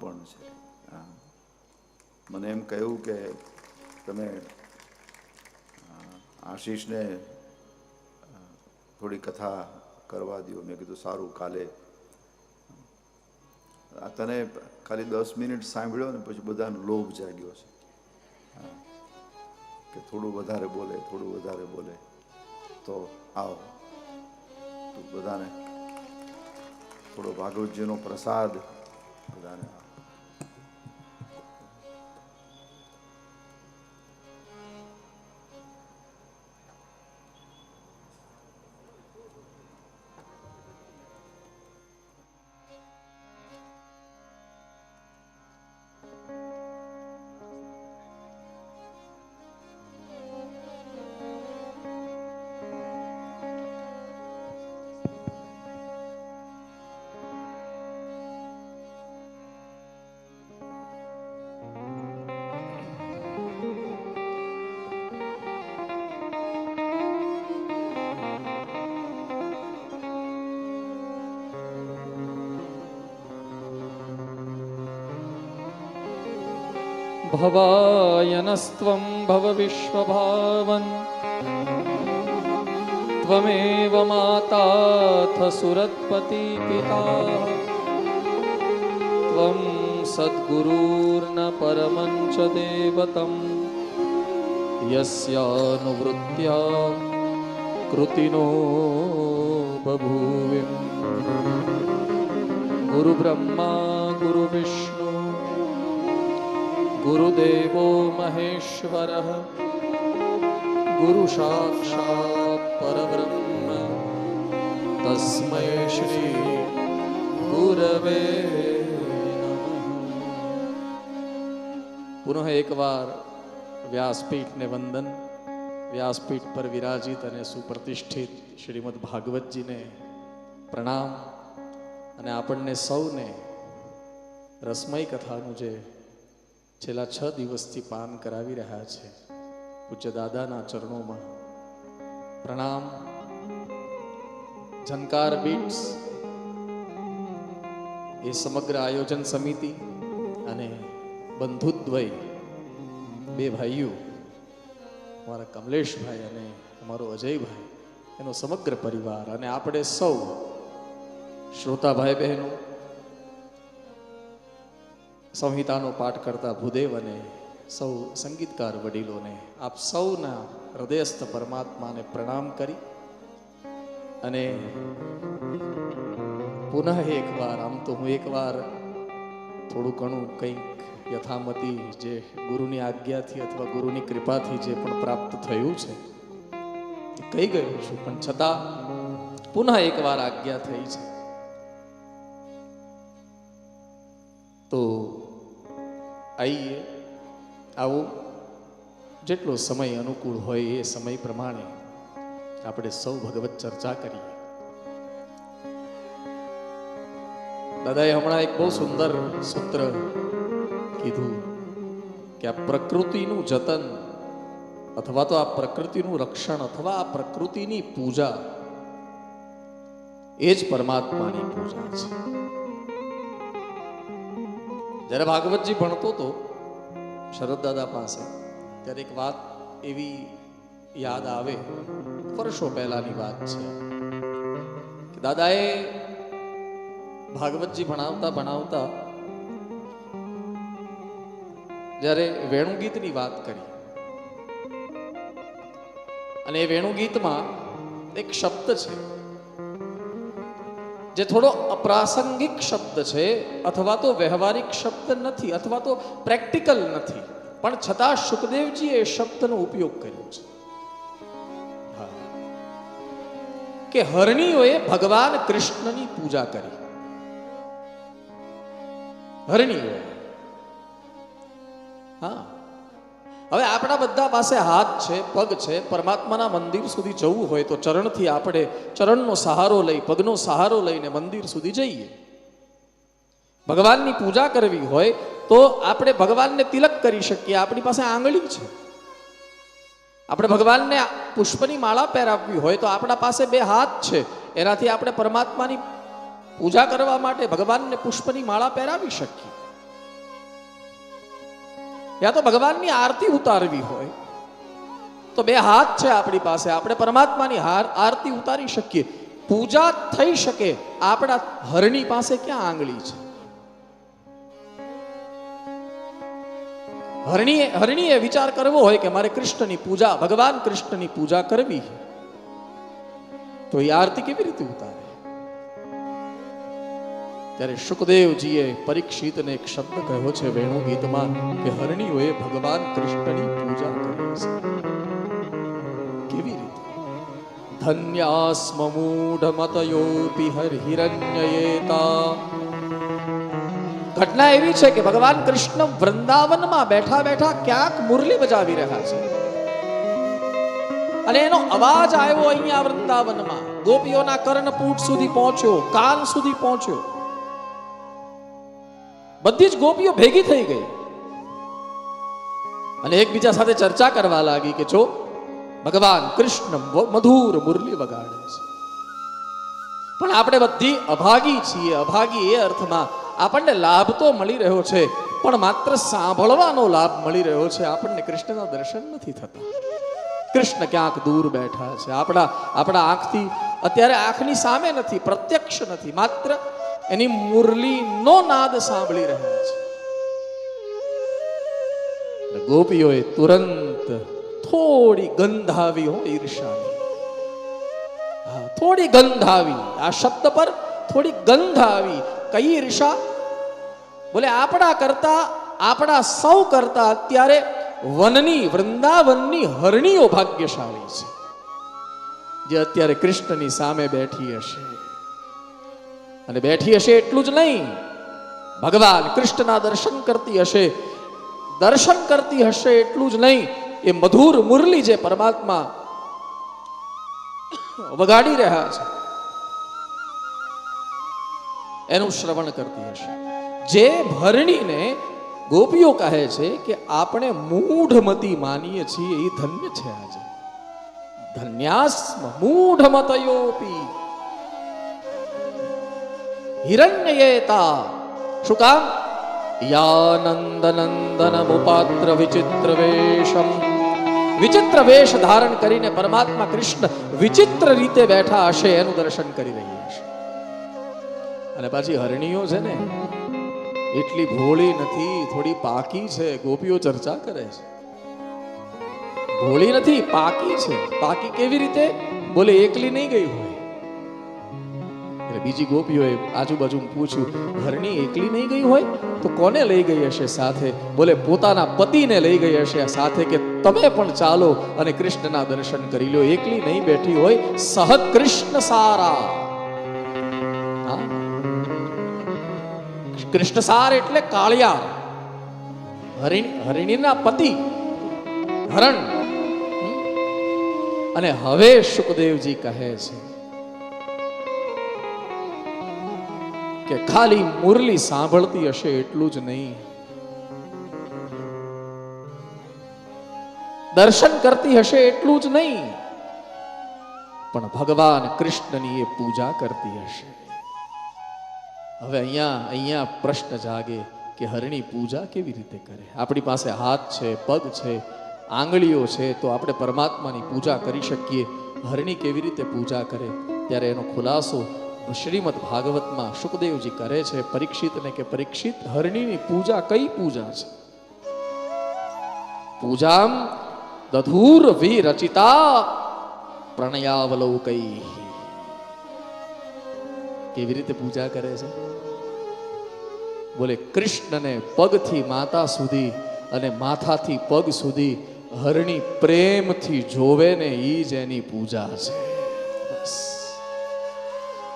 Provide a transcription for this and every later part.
પણ છે. મને એમ કહ્યું કે તમે આશીષને થોડી કથા કરવા દો. મેં કીધું સારું, કાલે. આ તને ખાલી 10 મિનિટ સાંભળ્યો ને પછી બધાનો લોભ જાગ્યો છે કે થોડું વધારે બોલે, થોડું વધારે બોલે. તો આવો, તો બધાને થોડો ભાગવતજીનો પ્રસાદ બધાને. भवायनस्त्वं भवविश्वभावन् त्वमेव माताथ सुरत्पति पिता त्वं सद्गुरुर्न परमं च देवतं यस्यानुवृत्त्या कृतिनो बभूविं गुरुब्रह्मा गुरुविष्णु गुरुदेवो महेश्वरः गुरुसाक्षात् परब्रह्म तस्मै श्री गुरवे नमः। पुनः एक बार व्यासपीठ ने वंदन। व्यासपीठ पर विराजित अने सुप्रतिष्ठित श्रीमद् भागवत जी ने प्रणाम अने आपणने सौने रसमय कथानु जे छेल्ला 6 દિવસથી પાન કરાવી રહ્યા છે પૂજ્ય દાદાના ચરણોમાં પ્રણામ. ઝંકાર બીટ્સ એ સમગ્ર આયોજન સમિતિ અને બંધુદ્વય બે ભાઈઓ, અમારા કમલેશભાઈ અને અમારો અજયભાઈ, એનો સમગ્ર પરિવાર અને આપણે સૌ શ્રોતા ભાઈ બહેનો, સંહિતાનો પાઠ કરતા ભૂદેવ અને સૌ સંગીતકાર વડીલોને આપ સૌના હૃદયસ્થ પરમાત્માને પ્રણામ કરી અને પુનઃ એકવાર, આમ તો હું એકવાર થોડું ઘણું કંઈક યથામતી જે ગુરુની આજ્ઞાથી અથવા ગુરુની કૃપાથી જે પણ પ્રાપ્ત થયું છે એ કહી ગયો છું, પણ છતાં પુનઃ એકવાર આજ્ઞા થઈ છે. તો આઈએ, આવો, જેટલો સમય અનુકૂળ હોય એ સમય પ્રમાણે આપણે સૌ ભગવત ચર્ચા કરીએ. દાદાએ હમણાં એક બહુ સુંદર સૂત્ર કીધું કે આ પ્રકૃતિનું જતન અથવા તો આ પ્રકૃતિનું રક્ષણ અથવા આ પ્રકૃતિની પૂજા એ જ પરમાત્માની પૂજા છે. જ્યારે ભાગવતજી ભણતો હતો શરદ દાદા પાસે, ત્યારે એક વાત એવી યાદ આવે, વર્ષો પહેલાની વાત છે કે દાદાએ ભાગવતજી ભણાવતા ભણાવતા જ્યારે વેણુગીતની વાત કરી અને એ વેણુગીતમાં એક શબ્દ છે જે થોડો અપ્રાસંગિક શબ્દ છે અથવા તો વ્યવહારિક શબ્દ નથી અથવા તો પ્રેક્ટિકલ નથી, પણ છતાં સુખદેવજી એ શબ્દનો ઉપયોગ કર્યો છે કે હરણીઓએ ભગવાન કૃષ્ણની પૂજા કરી. હરણીઓએ. હા, હવે આપણા બધા પાસે હાથ છે, પગ છે. પરમાત્માના મંદિર સુધી જવું હોય તો ચરણથી આપણે ચરણનો સહારો લઈ, પગનો સહારો લઈને મંદિર સુધી જઈએ. ભગવાનની પૂજા કરવી હોય તો આપણે ભગવાનને તિલક કરી શકીએ, આપણી પાસે આંગળી છે. આપણે ભગવાનને પુષ્પની માળા પહેરાવવી હોય તો આપણા પાસે 2 હાથ છે, એનાથી આપણે પરમાત્માની પૂજા કરવા માટે ભગવાનને પુષ્પની માળા પહેરાવી શકીએ. યા તો ભગવાનની આરતી ઉતારવી હોય તો બે હાથ છે આપણી પાસે, આપણે પરમાત્માની આરતી ઉતારી શકીએ, પૂજા થઈ શકે. આપણા હરણી પાસે ક્યાં આંગળી છે? હરણીએ વિચાર કરવો હોય કે મારે કૃષ્ણની પૂજા, ભગવાન કૃષ્ણની પૂજા કરવી, તો એ આરતી કેવી રીતે ઉતારે? ત્યારે શુકદેવજીએ પરીક્ષિતને એક શબ્દ કહ્યો છે વેણુ ગીતમાં કે હરણીઓએ ભગવાન કૃષ્ણની પૂજા કરી છે. કેવી રીતે? ધન્યાસ્મ મૂઢમતયોપી હિરણ્યયેતા. ઘટના એવી છે કે ભગવાન કૃષ્ણ વૃંદાવનમાં બેઠા બેઠા ક્યાંક મુરલી બજાવી રહ્યા છે અને એનો અવાજ આવ્યો અહીંયા વૃંદાવનમાં, ગોપીઓના કર્ણપૂટ સુધી પહોંચ્યો, કાન સુધી પહોંચ્યો. બધી જ ગોપીઓ ભેગી થઈ ગઈ અને એકબીજા સાથે ચર્ચા કરવા લાગી કે જો ભગવાન કૃષ્ણ મધુર મુરલી વગાડે છે, પણ આપણે બધી અભાગી છીએ. અભાગી એ અર્થમાં આપણને લાભ તો મળી રહ્યો છે પણ માત્ર સાંભળવાનો લાભ મળી રહ્યો છે, આપણને કૃષ્ણના દર્શન નથી થતા. કૃષ્ણ ક્યાંક દૂર બેઠા છે, આપણા આંખથી અત્યારે આંખની સામે નથી, પ્રત્યક્ષ નથી, માત્ર એની મુરલીનો નાદ સાંભળી રહ્યા છે. ગોપીઓએ તુરંત થોડી ગંધ આવી હો ઈર્ષાની, થોડી ગંધ આવી. આ શબ્દ પર થોડી ગંધ આવી. કઈ ઈર્ષા? બોલે આપણા સૌ કરતા અત્યારે વૃંદાવનની હરણીઓ ભાગ્યશાળી છે જે અત્યારે કૃષ્ણની સામે બેઠી હશે. અને બેઠી હશે એટલું જ નહીં, ભગવાન કૃષ્ણના દર્શન કરતી હશે એટલું જ નહીં, એ મધુર મુરલી જે પરમાત્મા વગાડી રહ્યા છે એનું શ્રવણ કરતી હશે. જે ભરણીને ગોપીઓ કહે છે કે આપણે મૂઢમતી માનીએ છીએ એ ધન્ય છે. આજે ધન્યાસ્મ મૂઢમતયોપી હિરણ્યયેતા. શું કામ? યાનંદનંદન મુપાત્ર વિચિત્ર વેશમ. વિચિત્ર વેશ ધારણ કરીને પરમાત્મા કૃષ્ણ વિચિત્ર રીતે બેઠા હશે એનું દર્શન કરી રહી હશે. અને પાછી હરણીઓ છે ને એટલી ભોળી નથી, થોડી પાકી છે. ગોપીઓ ચર્ચા કરે છે, ભોળી નથી, પાકી છે. પાકી કેવી રીતે? બોલે એકલી નહીં ગઈ હોય. બીજી ગોપીઓએ આજુબાજુ પૂછ્યું, હરણી એકલી નહીં ગઈ હોય તો કોને લઈ ગઈ હશે સાથે? બોલે પોતાના પતિને લઈ ગઈ હશે સાથે કે તમે પણ ચાલો અને કૃષ્ણના દર્શન કરી લો. એકલી નહીં બેઠી હોય, સહ કૃષ્ણ સારા. કૃષ્ણ સાર એટલે કાળિયા, હરિણીના પતિ હરણ. અને હવે શુકદેવજી કહે છે કે ખાલી મુરલી સાંભળતી હશે એટલું જ નહીં, દર્શન કરતી હશે એટલું જ નહીં, પણ ભગવાન કૃષ્ણની એ પૂજા કરતી હશે. હવે અહીંયા પ્રશ્ન જાગે કે હરણી પૂજા કેવી રીતે કરે? આપણી પાસે હાથ છે, પગ છે, આંગળીઓ છે, તો આપણે પરમાત્માની પૂજા કરી શકીએ. હરણી કેવી રીતે પૂજા કરે? ત્યારે એનો ખુલાસો શ્રીમદ ભાગવતમાં શુકદેવજી કરે છે પરીક્ષિતને કે પરીક્ષિત, હરણીની પૂજા કઈ પૂજા છે? પૂજામ દધુર વિરચિતા પ્રણયાવલોકૈ. કેવી રીતે પૂજા કરે છે? બોલે કૃષ્ણને પગથી માથા સુધી અને માથાથી પગ સુધી હરણી પ્રેમથી જોવે ને ઈ જ એની પૂજા છે.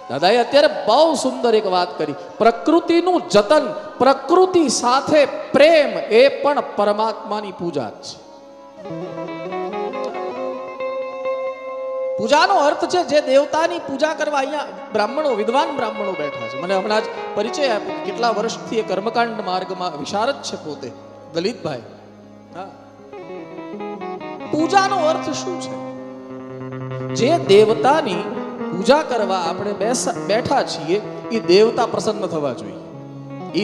દાદાએ અત્યારે બહુ સુંદર એક વાત કરી, પ્રકૃતિનું જતન, પ્રકૃતિ સાથે પ્રેમ, એ પણ પરમાત્માની પૂજા છે. પૂજાનો અર્થ છે જે દેવતાની પૂજા કરવા અહીંયા બ્રાહ્મણો, વિદ્વાન બ્રાહ્મણો બેઠા છે. મને હમણાં જ પરિચય આપ્યો, કેટલા વર્ષથી એ કર્મકાંડ માર્ગમાં વિશારદ છે પોતે, દલિતભાઈ. પૂજાનો અર્થ શું છે? જે દેવતાની પૂજા કરવા આપણે બેઠા છીએ એ દેવતા પ્રસન્ન થવા જોઈએ.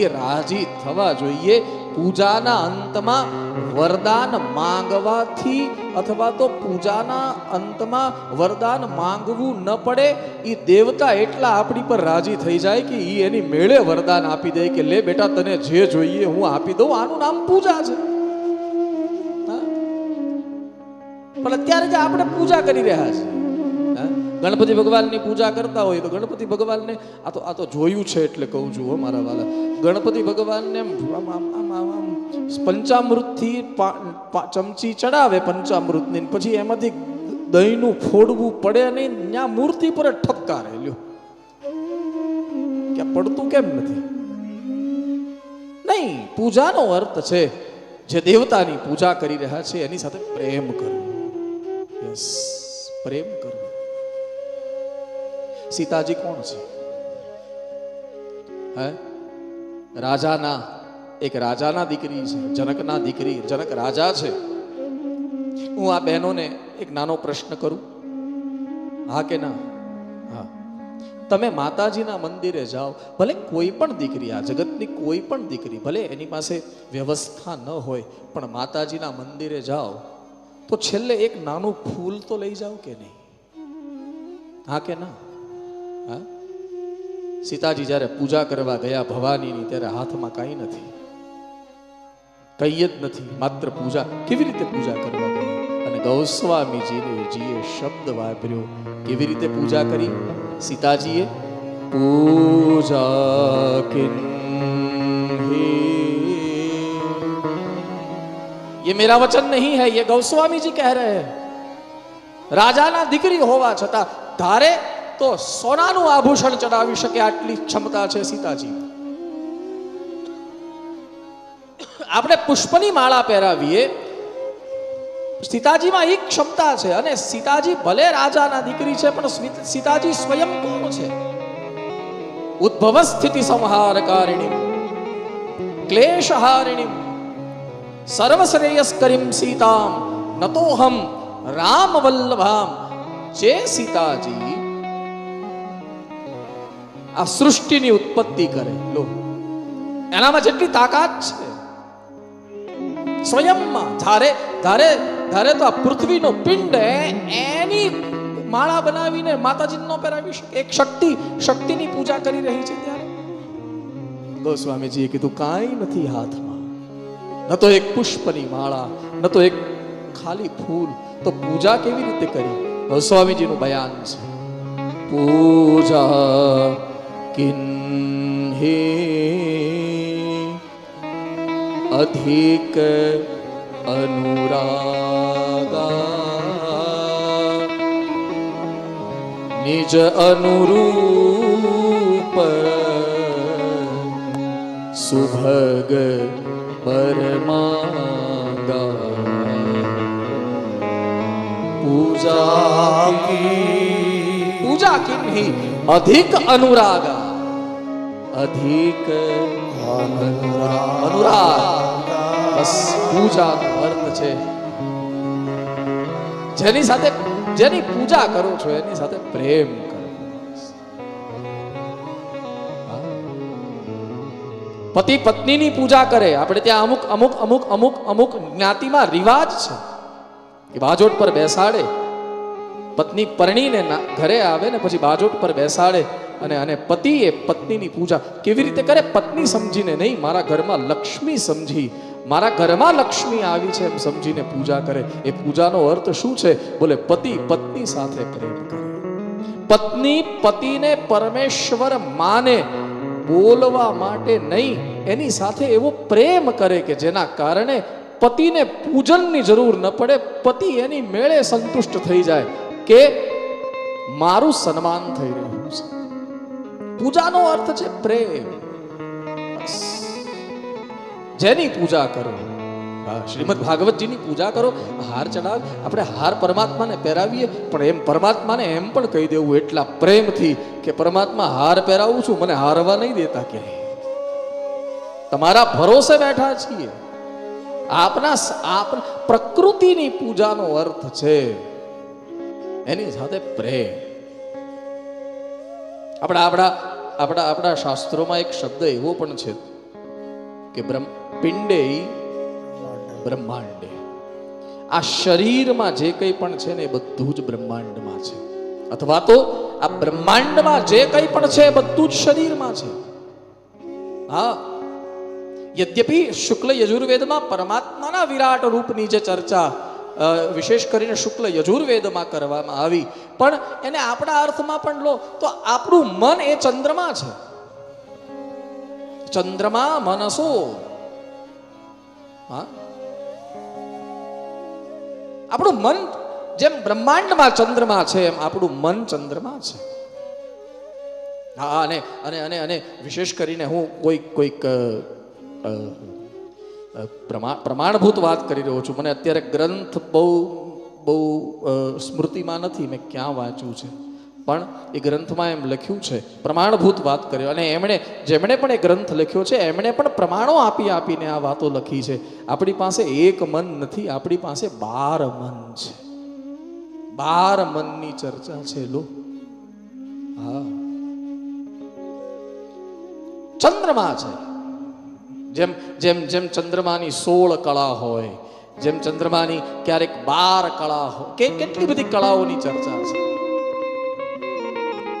એ રાજી થવા જોઈએ. પૂજાના અંતમાં વરદાન માંગવાથી અથવા તો પૂજાના અંતમાં વરદાન માંગવું ન પડે. એ દેવતા એટલા આપણી પર રાજી થઈ જાય કે એ એની મેળે વરદાન આપી દે કે લે બેટા તને જે જોઈએ હું આપી દઉં. આનું નામ પૂજા છે. પણ અત્યારે જે આપણે પૂજા કરી રહ્યા છીએ, ગણપતિ ભગવાનની પૂજા કરતા હોય તો ગણપતિ ભગવાનને આ તો જોયું છે એટલે કહું છું હો મારા વાલા. ગણપતિ ભગવાનને પંચામૃતથી ચમચી ચડાવે પંચામૃતની, પછી એમાંથી દહીંનું ફોડવું પડે નહીં, ત્યાં મૂર્તિ પર ઠપકારે. લ્યો કે પડતું કેમ નથી? નહીં, પૂજાનો અર્થ છે જે દેવતાની પૂજા કરી રહ્યા છે એની સાથે પ્રેમ કરવો. યસ, પ્રેમ કરવો. સીતાજી કોણ છે? હે, એક રાજાના દીકરી છે, જનકના દીકરી. જનક રાજા છે. હું આ બહેનોને એક નાનો પ્રશ્ન કરું, હા કે ના? હા. તમે માતાજીના મંદિરે જાઓ, ભલે કોઈ પણ દીકરી, આ જગતની કોઈ પણ દીકરી, ભલે એની પાસે વ્યવસ્થા ન હોય, પણ માતાજીના મંદિરે જાઓ તો છેલ્લે એક નાનું ફૂલ તો લઈ જાઓ કે નહીં? હા કે ના? હા. સીતાજી જ્યારે પૂજા કરવા ગયા ભવાનીની, ત્યારે હાથમાં કાંઈ નથી, કંઈ જ નથી, માત્ર પૂજા. કેવી રીતે પૂજા કરવા ગયા? અને ગૌસ્વામીજીએ શબ્દ વાપર્યો. કેવી રીતે પૂજા કરી સીતાજીએ? પૂજા ये मेरा वचन नहीं है, ये गोस्वामी जी कह रहे हैं. રાજાના દીકરી હોવા છતાં ધારે તો સોનાનું આભૂષણ ચડાવી શકે આટલી ક્ષમતા છે સીતાજી. આપણે પુષ્પની માળા પહેરાવીએ, સીતાજીમાં એક ક્ષમતા છે. અને સીતાજી ભલે રાજાના દીકરી છે, પણ સીતાજી સ્વયં કોણ છે? ઉદ્ભવ સ્થિતિ સંહારકારિણી, ક્લેશહારિણી, સર્વશ્રેયસ્કરીમ સીતામ નતોહમ રામ વલ્લભામ. જે સીતાજી આ સૃષ્ટિની ઉત્પત્તિ કરે, લો એનામાં જેટલી તાકાત છે સ્વયંમાં, ધારે તો આ પૃથ્વીનો પિંડ એની માળા બનાવીને માતાજી નો પહેરાવી શકે. એક શક્તિની પૂજા કરી રહી છે. ત્યારે ગોસ્વામીજીએ કીધું કાંઈ નથી હાથમાં, ન તો એક પુષ્પની માળા, ન તો એક ખાલી ફૂલ, તો પૂજા કેવી રીતે કરી? ગોસ્વામીજીનું બયાન છે. પૂજા કિન્હે અધિક અનુરાગા નિજ અનુરૂપ સુભગ પરમાગા. પૂજા કિન્હી અધિક અનુરાગા, અધિક અનુરાગ. બસ પૂજાનો અર્થ છે જેની પૂજા કરો છો એની સાથે પ્રેમ કરો. પતિ પત્નીની પૂજા કરે. આપણે ત્યાં અમુક જ્ઞાતિમાં રિવાજ છે કે બાજોટ પર બેસાડે, પત્ની પરણીને ઘરે આવે ને પછી બાજોટ પર બેસાડે અને પતિએ પત્નીની પૂજા કેવી રીતે કરે? પત્ની સમજીને નહીં, મારા ઘરમાં લક્ષ્મી સમજી, મારા ઘરમાં લક્ષ્મી આવી છે એમ સમજીને પૂજા કરે. એ પૂજાનો અર્થ શું છે? બોલે પતિ પત્ની સાથે પ્રેમ કરે, પત્ની પતિને પરમેશ્વર માને, બોલવા માટે નહીં, એની સાથે એવો પ્રેમ કરે કે જેના કારણે પતિને પૂજનની જરૂર ન પડે. પતિ એની મેળે સંતુષ્ટ થઈ જાય કે મારું સન્માન થઈ રહ્યું છે. પૂજાનો અર્થ છે પ્રેમ. જેની પૂજા કરો, શ્રીમદ ભાગવતજીની પૂજા કરો, હાર ચડાવ. આપણે હાર પરમાત્માને પહેરાવીએ, પણ એમ પરમાત્માને એમ પણ કહી દેવું એટલા પ્રેમથી કે પરમાત્મા હાર પહેરાવું છું, મને હારવા નહીં દેતા ક્યાંય. તમારા ભરોસે બેઠા છીએ. આપના પ્રકૃતિની પૂજાનો અર્થ છે એની સાથે પ્રેમ. આપણા શાસ્ત્રોમાં એક શબ્દ એવો પણ છે, કે પિંડે બ્રહ્માંડે, આ શરીરમાં જે કંઈ પણ છે ને એ બધું જ બ્રહ્માંડમાં છે, અથવા તો આ બ્રહ્માંડમાં જે કંઈ પણ છે એ બધું જ શરીરમાં છે. હા, યદ્યપિ શુક્લ યજુર્વેદમાં પરમાત્માના વિરાટ રૂપની જે ચર્ચા વિશેષ કરીને શુક્લ યજુર્વેદમાં કરવામાં આવી, પણ એને આપણા અર્થમાં પણ લો તો આપણું મન એ ચંદ્રમા છે. ચંદ્રમા મનસો. હા, આપણું મન જેમ બ્રહ્માંડમાં ચંદ્રમા છે એમ આપણું મન ચંદ્રમા છે. હા, અને અને અને અને વિશેષ કરીને હું કોઈક પ્રમાણભૂત વાત કરી રહ્યો છું. મને અત્યારે ગ્રંથ બહુ સ્મૃતિમાં નથી, મેં ક્યાં વાંચ્યું છે, પણ એ ગ્રંથમાં એમ લખ્યું છે, પ્રમાણભૂત વાત કર્યો. અને જેમણે પણ એ ગ્રંથ લખ્યો છે એમણે પણ પ્રમાણો આપીને આ વાતો લખી છે. આપણી પાસે એક મન નથી, આપણી પાસે 12 મન છે. 12 મનની ચર્ચા છે લો. હા, ચંદ્રમા છે. જેમ જેમ જેમ ચંદ્રમાની 16 કળા હોય, જેમ ચંદ્રમાની ક્યારેક 12 કળા હોય, કેટલી બધી કળાઓની ચર્ચા છે.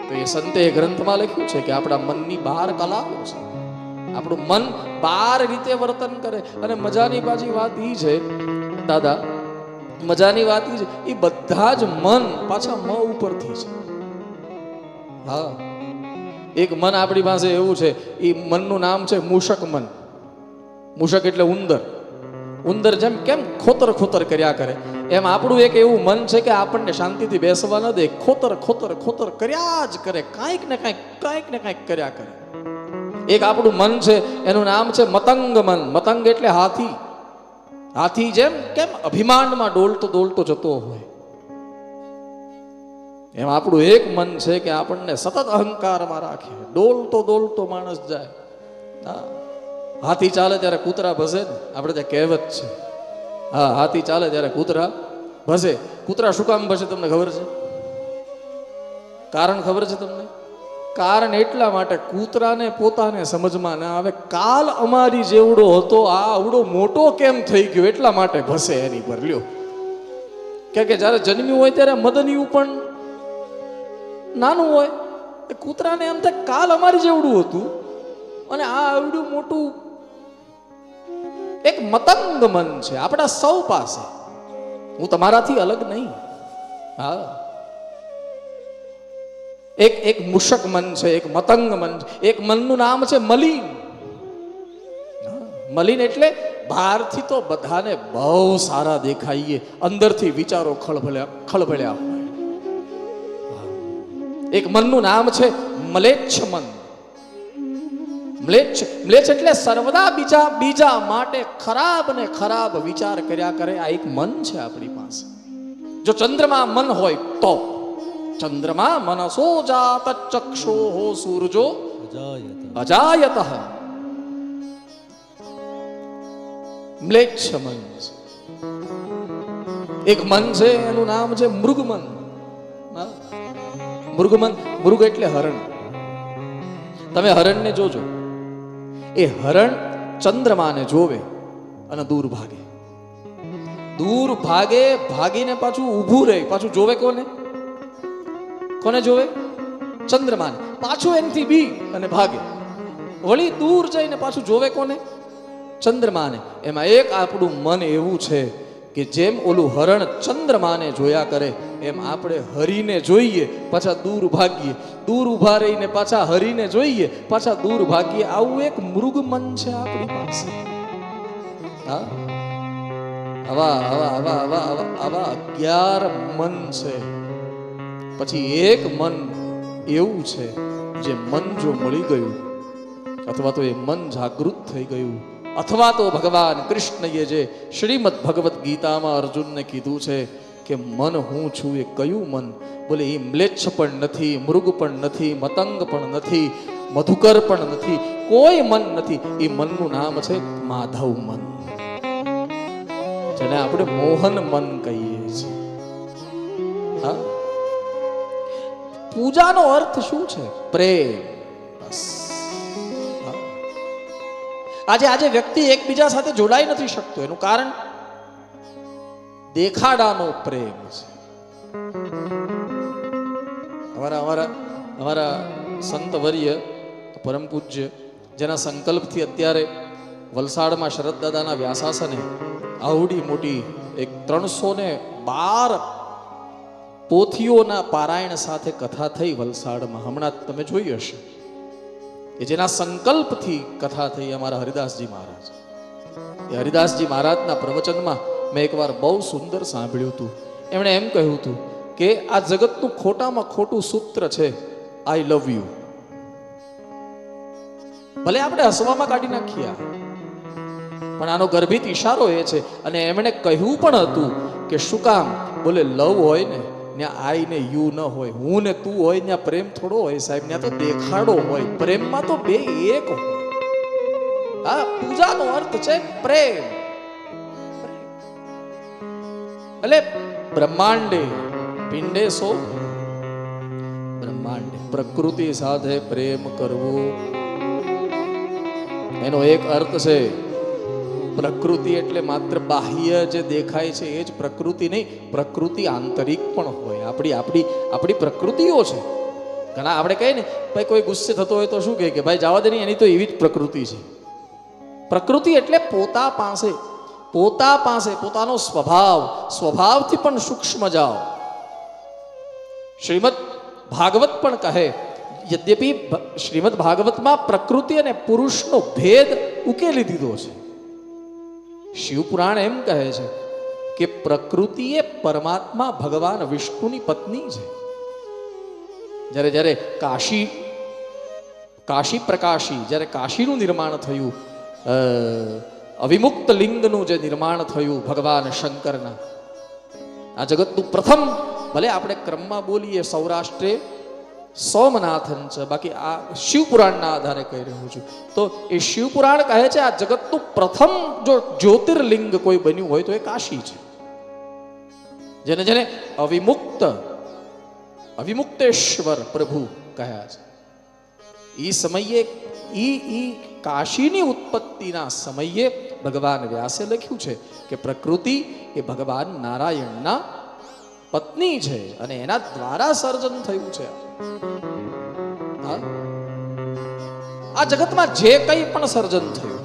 તો એ સંતે ગ્રંથમાં લખ્યું છે કે આપણા મનની 12 કલાઓ છે. આપણું મન 12 રીતે વર્તન કરે. અને મજાની પાછી વાત ઈ છે દાદા, મજાની વાત ઈ છે, એ બધા જ મન પાછા મ ઉપરથી છે. હા, એક મન આપણી પાસે એવું છે, એ મનનું નામ છે મૂષક મન. મૂષક એટલે ઉંદર. ઉંદર જેમ કેમ ખોતર ખોતર કર્યા કરે, એમ આપણું એક એવું મન છે કે આપણને શાંતિથી બેસવા ન દે. ખોતર ખોતર ખોતર કર્યા જ કરે, કાંઈક ને કાંઈક કર્યા કરે. એક આપણું મન છે, એનું નામ છે મતંગ મન. મતંગ એટલે હાથી. હાથી જેમ કેમ અભિમાનમાં ડોલતો જતો હોય, એમ આપણું એક મન છે કે આપણને સતત અહંકારમાં રાખે. ડોલતો માણસ જાય. હા, હાથી ચાલે ત્યારે કૂતરા ભસે ને, આપણે ત્યાં કહેવત છે. હા, હાથી ચાલે ત્યારે કૂતરા ભસે. કૂતરા શું કામ ભસે તમને ખબર છે? કારણ ખબર છે તમને? કારણ એટલા માટે, કૂતરાને પોતાને સમજમાં ના આવે, કાલ અમારી જેવડો હતો, આ આવડો મોટો કેમ થઈ ગયો, એટલા માટે ભસે એની પર. લ્યો, કે જ્યારે જન્મ્યું હોય ત્યારે મદનિયું પણ નાનું હોય. કૂતરાને એમ થાય કાલ અમારી જેવડું હતું અને આ આવડું મોટું. એક મતંગ મન છે આપણા સૌ પાસે. હું તમારાથી અલગ નહીં. હા, એક મૂષક મન છે, એક મતંગ મન છે. એક મનનું નામ છે મલિન. મલિન એટલે બહારથી તો બધાને બહુ સારા દેખાઈએ, અંદરથી વિચારો ખળભળ્યા હોય. એક મનનું નામ છે મ્લેચ્છ મન. મ્લેચ્છ એટલે સર્વદા બીજા માટે ખરાબ ને ખરાબ વિચાર કર્યા કરે. આ એક મન છે આપણી પાસે. જો ચંદ્રમા મન હોય તો, ચંદ્રમા મનસો જાત ચક્ષોઃ સૂરજો અજાયતઃ. મ્લેચ્છ મન છે. એક મન છે, એનું નામ છે મૃગમન. મૃગ એટલે હરણ. તમે હરણને જોજો, એ હરણ ચંદ્રમાને જોવે અને દૂર ભાગે. ભાગીને પાછું ઊભું રહે, પાછું જોવે કોને જોવે? ચંદ્રમાને. પાછું એનથી બી અને ભાગે, વળી દૂર જઈને પાછું જોવે કોને? ચંદ્રમાને. એમાં એક આપણું મન એવું છે કે જેમ ઓલું હરણ ચંદ્રમાને જોયા કરે, એમ આપણે હરીને જોઈએ, પાછા દૂર ભાગીએ. દૂર ઉભા રહીને પાછા હરીને જોઈએ, પાછા દૂર ભાગીએ. આવું એક મૃગ મન છે આપણી પાસે. હા, આવા 11 મન છે. પછી એક મન એવું છે, જે મન જો મળી ગયું, અથવા તો એ મન જાગૃત થઈ ગયું, અથવા તો ભગવાન કૃષ્ણએ જે શ્રીમદ ભગવદ્ ગીતામાં અર્જુનને કીધું છે કે મન હું છું, એ કયું મન? બોલે એ મ્લેચ્છ પણ નથી, મૃગ પણ નથી, મતંગ પણ નથી, મધુકર પણ નથી, કોઈ મન નથી. એ મનનું નામ છે માધવ મન, જેને આપણે મોહન મન કહીએ છીએ. હા, પૂજાનો અર્થ શું છે? પ્રેમ. બસ. આજે વ્યક્તિ એકબીજા સાથે જોડાઈ નથી શકતો. એનું કારણ દેખાડાનો પ્રેમ છે. અમારા સંતવર્ય પરમ પૂજ્ય જેના સંકલ્પથી અત્યારે વલસાડમાં શરદ દાદાના વ્યાસાસને આવડી મોટી એક 312 પોથીઓના પારાયણ સાથે કથા થઈ વલસાડમાં. હમણાં તમે જોઈ હશે કે જેના સંકલ્પથી કથા થઈ અમારા હરિદાસજી મહારાજ. એ હરિદાસજી મહારાજના પ્રવચનમાં મેં એકવાર બહુ સુંદર સાંભળ્યું હતું. એમણે એમ કહ્યું હતું કે આ જગતનું ખોટામાં ખોટું સૂત્ર છે આઈ લવ યુ. ભલે આપણે હસવામાં કાઢી નાખીએ પણ આનો ગર્ભિત ઈશારો એ છે. અને એમણે કહ્યું પણ હતું કે શું કામ? બોલે લવ હોય ને ત્યાં આઈ ને યુ ન હોય, હું ને તું હોય ત્યાં પ્રેમ થોડો હોય સાહેબ, ત્યાં તો દેખાડો હોય. પ્રેમમાં તો બે એક હોય. હા, પૂજાનો અર્થ છે પ્રેમ. એટલે બ્રહ્માંડે પિંડે સો બ્રહ્માંડે, પ્રકૃતિ સાથે પ્રેમ કરવો એનો એક અર્થ છે. પ્રકૃતિ એટલે માત્ર બાહ્ય જે દેખાય છે એ જ પ્રકૃતિ નહીં, પ્રકૃતિ આંતરિક પણ હોય. આપણી પ્રકૃતિઓ છે. ઘણા આપણે કહીએ ને ભાઈ કોઈ ગુસ્સે થતો હોય તો શું કહે કે ભાઈ જવા દે નહીં, એની તો એવી જ પ્રકૃતિ છે. પ્રકૃતિ એટલે પોતા પાસે પોતાનો સ્વભાવથી પણ સૂક્ષ્મ જાઓ. શ્રીમદ ભાગવત પણ કહે, યદ્યપિ શ્રીમદ ભાગવતમાં પ્રકૃતિ અને પુરુષનો ભેદ ઉકેલી દીધો છે. શિવપુરાણ એમ કહે છે કે પ્રકૃતિ એ પરમાત્મા ભગવાન વિષ્ણુની પત્ની છે. જ્યારે કાશી પ્રકાશી, જ્યારે કાશીનું નિર્માણ થયું, અવિમુક્ત લિંગનું જે નિર્માણ થયું ભગવાન શંકરના, આ જગતનું પ્રથમ, ભલે આપણે ક્રમમાં બોલીએ સૌરાષ્ટ્રે સોમનાથન છે, બાકી આ શિવપુરાણના આધારે કહી રહ્યો છું. તો એ શિવપુરાણ કહે છે આ જગતનું પ્રથમ જો જ્યોતિર્લિંગ કોઈ બન્યું હોય તો એ કાશી છે. જેને અવિમુક્તેશ્વર પ્રભુ કહ્યા છે. એ સમયે ઈ કાશીની ઉત્પત્તિના સમયે ભગવાન વ્યાસે લખ્યું છે કે પ્રકૃતિ એ ભગવાન નારાયણના પત્ની છે અને એના દ્વારા સર્જન થયું છે. આ જગતમાં જે કંઈ પણ સર્જન થયું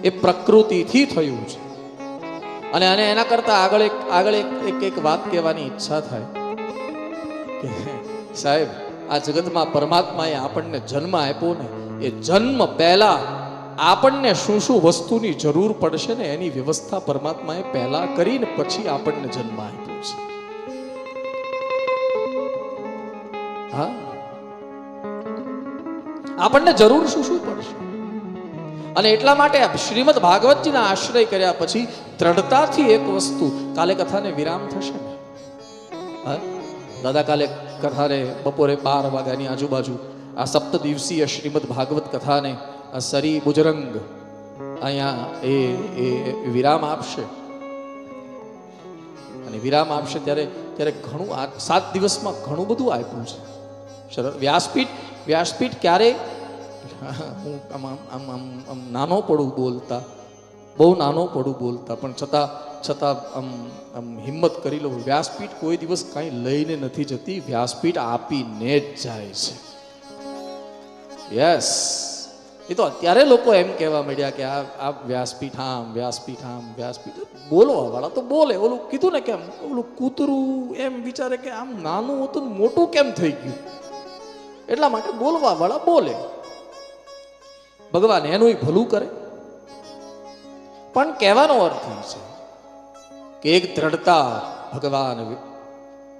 એ પ્રકૃતિથી થયું છે. અને એના કરતા આગળ એક વાત કહેવાની ઈચ્છા થાય કે સાહેબ, આ જગતમાં પરમાત્માએ આપણને જન્મ આપ્યો ને, એ જન્મ પહેલા આપણને શું શું વસ્તુની જરૂર પડશે ને એની વ્યવસ્થા પરમાત્માએ પહેલા કરીને પછી આપણને જન્મ આપ્યો છે. હા, આપણને જરૂર શું શું પડશે. અને એટલા માટે શ્રીમદ ભાગવતજીના આશ્રય કર્યા પછી દ્રઢતાથી એક વસ્તુ, કાલે કથાને વિરામ થશે ને, હા દાદા, કાલે કથાને બપોરે 12 વાગ્યાની આજુબાજુ આ 7 દિવસીય શ્રીમદ ભાગવત કથાને આ સરી બુજરંગ અહીંયા એ વિરામ આપશે. અને વિરામ આપશે ત્યારે ઘણું, આ 7 દિવસમાં ઘણું બધું આપ્યું છે. વ્યાસપીઠ ક્યારે હું આમ નાનો પડું બોલતા, બહુ નાનો પડું બોલતા, પણ છતાં આમ હિંમત કરી લઉં. વ્યાસપીઠ કોઈ દિવસ કાંઈ લઈને નથી જતી, વ્યાસપીઠ આપીને જ જાય છે. યસ, એ તો અત્યારે લોકો એમ કહેવા માંડ્યા કે આ વ્યાસપીઠ બોલવા વાળા તો બોલે. ઓલું કીધું ને કેમ, ઓલું કૂતરું એમ વિચારે કે આમ નાનું હતું મોટું કેમ થઈ ગયું, એટલા માટે બોલવા વાળા બોલે. ભગવાન એનું ભલું કરે. પણ કહેવાનો અર્થ છે કે એક દ્રઢતા ભગવાન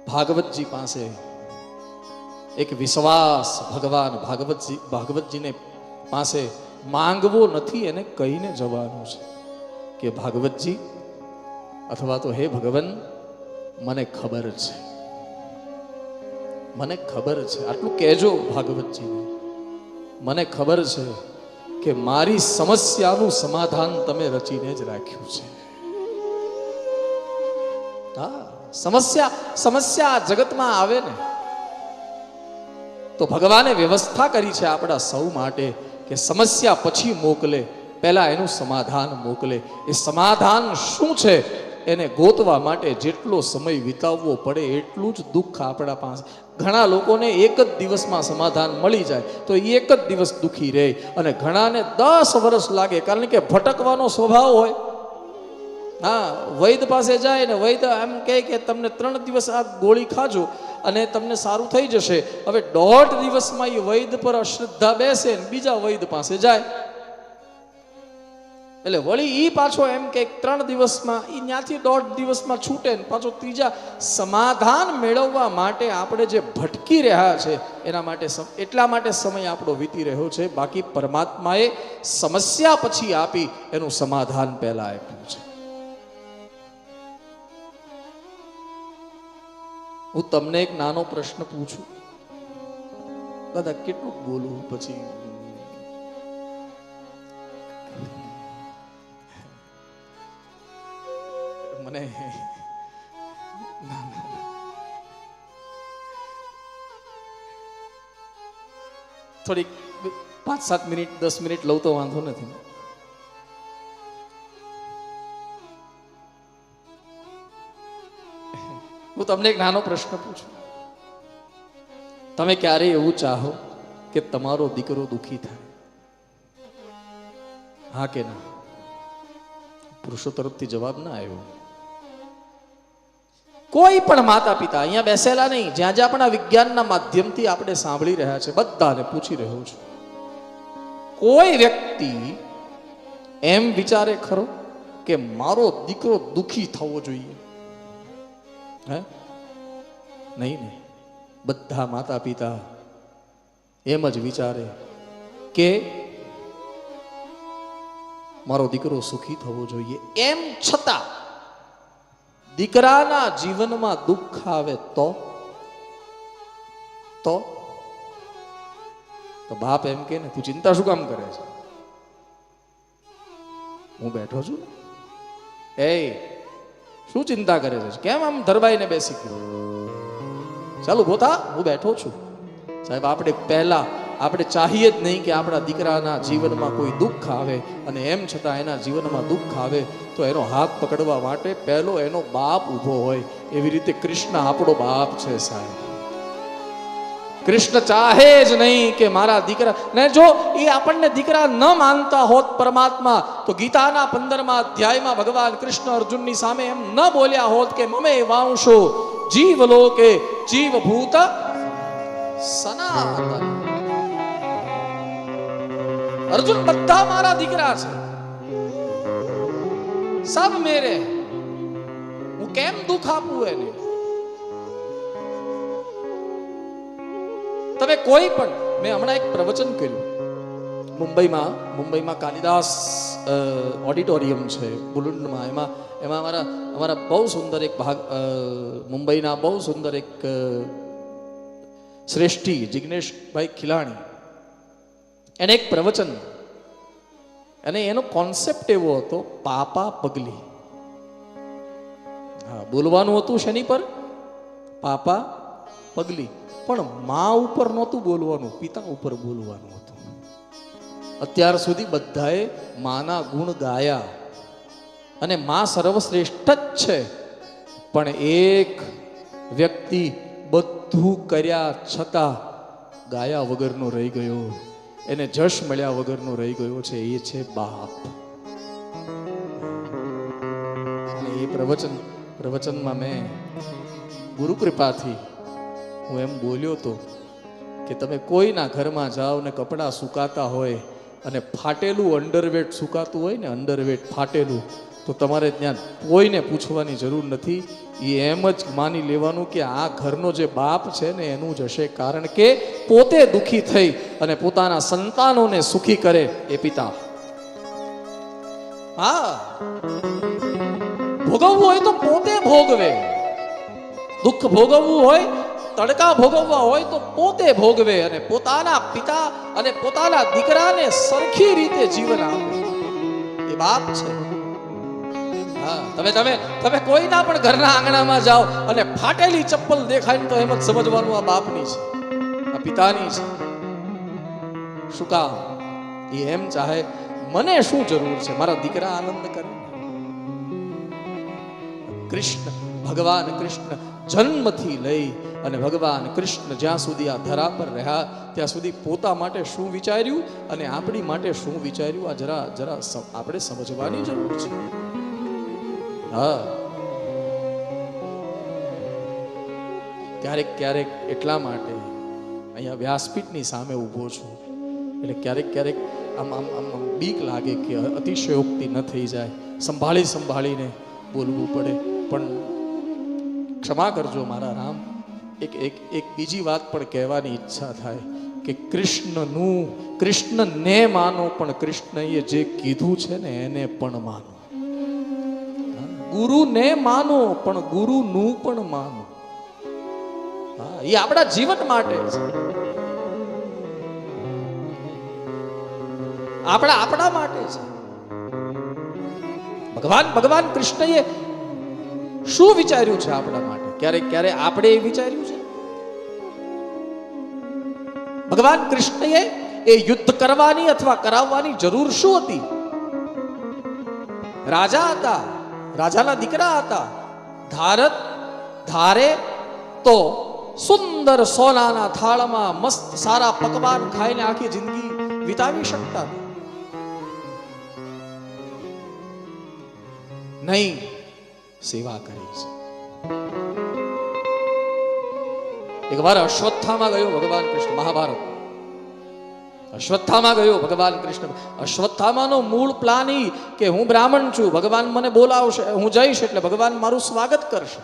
ભાગવતજી પાસે, એક વિશ્વાસ ભગવાન ભાગવતજીને પાસે માંગવો નથી, એને કહીને જવાનું છે કે ભાગવતજી અથવા તો હે ભગવાન, મને ખબર છે, આટલું કહેજો ભાગવતજીને. મને ખબર છે કે મારી સમસ્યાનું સમાધાન તમે રચીને જ રાખ્યું છે. હા, સમસ્યા જગતમાં આવે ને તો ભગવાને વ્યવસ્થા કરી છે આપણા સૌ માટે કે સમસ્યા પછી મોકલે પહેલા એનું સમાધાન મોકલે. એ સમાધાન શું છે એને ગોતવા માટે જેટલો સમય વિતાવવો પડે એટલું જ દુઃખ આપણા પાસે. ઘણા લોકોને એક જ દિવસમાં સમાધાન મળી જાય તો એ એક જ દિવસ દુઃખી રહે, અને ઘણાને 10 વર્ષ લાગે, કારણ કે ભટકવાનો સ્વભાવ હોય. હા, વૈદ પાસે જાય ને વૈદ એમ કહે કે તમને 3 દિવસ આ ગોળી ખાજો અને તમને સારું થઈ જશે. હવે 1.5 દિવસમાં એ વૈદ પર અશ્રદ્ધા બેસે ને બીજા વૈદ પાસે જાય, એટલે વળી ઈ પાછો એમ કે 3 દિવસમાં, ઈ ત્યાંથી 1.5 દિવસમાં છૂટે ને પાછો ત્રીજા. સમાધાન મેળવવા માટે આપણે જે ભટકી રહ્યા છે એના માટે એટલા માટે સમય આપણો વીતી રહ્યો છે. બાકી પરમાત્માએ સમસ્યા પછી આપી, એનું સમાધાન પહેલા આપ્યું છે. હું તમને એક નાનો પ્રશ્ન પૂછું, દાદા કેટલું બોલું પછી? મને થોડીક 5-7 મિનિટ 10 મિનિટ લઉં તો વાંધો નથી. હું તમને એક નાનો પ્રશ્ન પૂછું, તમે ક્યારેય એવું ચાહો કે તમારો દીકરો દુઃખી થાય? હા કે ના? પુરુષો તરફથી જવાબ ના આવ્યો. કોઈ પણ માતા પિતા અહીંયા બેસેલા નહીં, જ્યાં જ્યાં પણ આ વિજ્ઞાનના માધ્યમથી આપણે સાંભળી રહ્યા છે, બધાને પૂછી રહ્યો છું, કોઈ વ્યક્તિ એમ વિચારે ખરો કે મારો દીકરો દુઃખી થવો જોઈએ? હે? નહીં ને. બધા માતા પિતા એમ જ વિચારે કે મારો દીકરો સુખી થવો જોઈએ. એમ છતાં દીકરાના જીવનમાં દુઃખ આવે તો બાપ એમ કે ને તું ચિંતા શું કામ કરે છે? હું બેઠો છું ને. એ શું ચિંતા કરે છે? કેમ આમ ધરબાઈને બેસી ગયો? ચાલુ ગોતા, હું બેઠો છું. સાહેબ, આપણે ચાહીએ જ નહીં કે આપણા દીકરાના જીવનમાં કોઈ દુઃખ આવે, અને એમ છતાં એના જીવનમાં દુઃખ આવે તો એનો હાથ પકડવા માટે પહેલો એનો બાપ ઊભો હોય. એવી રીતે કૃષ્ણ આપણો બાપ છે સાહેબ. કૃષ્ણ ચાહે જ નહીં કે મારા દીકરા ને, જો એ આપણને દીકરા ન માનતા હોત પરમાત્મા, તો ગીતાના 15મા અધ્યાયમાં ભગવાન કૃષ્ણ અર્જુનની સામે એમ ન બોલ્યા હોત કે મમે વાંશો જીવલોકે જીવભૂત સનાતન. અર્જુન, બધા મારા દીકરા છે, સબ મેરે, હું કેમ દુઃખ આપું એને? તમે કોઈ પણ, મેં હમણાં એક પ્રવચન કર્યું મુંબઈમાં કાલિદાસ ઓડિટોરિયમ છે બુલુંડમાં. એમાં અમારા બહુ સુંદર એક ભાગ, મુંબઈના બહુ સુંદર એક શ્રેષ્ઠી જિગ્નેશભાઈ ખિલાણી, એને એક પ્રવચન, અને એનો કોન્સેપ્ટ એવો હતો પાપા પગલી. હા, બોલવાનું હતું શેની પર? પાપા પગલી. પણ મા ઉપર નહોતું બોલવાનું, પિતા ઉપર બોલવાનું હતું. અત્યાર સુધી બધાએ માના ગુણ ગાયા, અને મા સર્વશ્રેષ્ઠ જ છે. પણ એક વ્યક્તિ બધું કર્યા છતાં ગાયા વગરનો રહી ગયો, એને જશ મળ્યા વગરનો રહી ગયો છે, એ છે બાપ. અને એ પ્રવચનમાં મેં ગુરુ કૃપાથી હું એમ બોલ્યો હતો કે તમે કોઈના ઘરમાં જાઓ ને કપડાં સુકાતા હોય અને ફાટેલું અંડરવેટ સુકાતું હોય ને, અંડરવેટ ફાટેલું, તો તમારે ત્યાં કોઈને પૂછવાની જરૂર નથી. એ એમ જ માની લેવાનું કે આ ઘરનો જે બાપ છે ને એનું જ હશે, કારણ કે પોતે દુઃખી થઈ અને પોતાના સંતાનોને સુખી કરે એ પિતા. હા, ભોગવવું હોય તો પોતે ભોગવે. દુઃખ ભોગવવું હોય, તડકા ભોગવવા હોય તો પોતે ભોગવે, અને પોતાના પિતા અને પોતાના દીકરાને સરખી રીતે જીવન આપે. એ બાપ છે. હા, તમે કોઈના પણ ઘરના આંગણામાં જાઓ અને ફાટેલી ચપ્પલ દેખાય ને તો એમ જ સમજવાનું આ બાપની છે, આ પિતાની છે. શું કામ? એ એમ ચાહે મને શું જરૂર છે, મારા દીકરા આનંદ કરે. કૃષ્ણ, ભગવાન કૃષ્ણ જન્મથી લઈ અને ભગવાન કૃષ્ણ જ્યાં સુધી આ ધરા પર રહ્યા ત્યાં સુધી પોતા માટે શું વિચાર્યું અને આપણી માટે શું વિચાર્યું, આ જરા જરા આપણે સમજવાની જરૂર છે. હા, ક્યારેક ક્યારેક એટલા માટે અહીંયા વ્યાસપીઠની સામે ઊભો છું એટલે ક્યારેક ક્યારેક આમ આમ આમ બીક લાગે કે અતિશયોક્તિ ન થઈ જાય, સંભાળીને બોલવું પડે. પણ ક્ષમા કરજો મારા રામ, એક બીજી વાત પણ કહેવાની ઈચ્છા થાય કે કૃષ્ણને માનો પણ કૃષ્ણએ જે કીધું છે ને એને પણ માનો. ગુરુને માનો પણ ગુરુનું પણ માનો. હા, એ આપણા જીવન માટે છે, આપણા માટે છે. ભગવાન કૃષ્ણએ શું વિચાર્યું છે આપણા માટે, ક્યારે આપણે એ વિચાર્યું છે? ભગવાન કૃષ્ણએ એ યુદ્ધ કરવાની અથવા કરાવવાની જરૂર શું હતી? રાજા હતા, રાજાના દીકરા હતા, ધારે તો સુંદર સોનાના થાળમાં મસ્ત સારા પકવાન ખાઈને આખી જિંદગી વિતાવી શકતા નહીં, સેવા કરી છે. એક વાર અશ્વત્થામાં ગયો ભગવાન કૃષ્ણ, મહાભારત અશ્વત્થામાં ગયો ભગવાન કૃષ્ણ. અશ્વત્થામાનો મૂળ પ્લાન ઈ કે હું બ્રાહ્મણ છું, ભગવાન મને બોલાવશે, હું જઈશ એટલે ભગવાન મારું સ્વાગત કરશે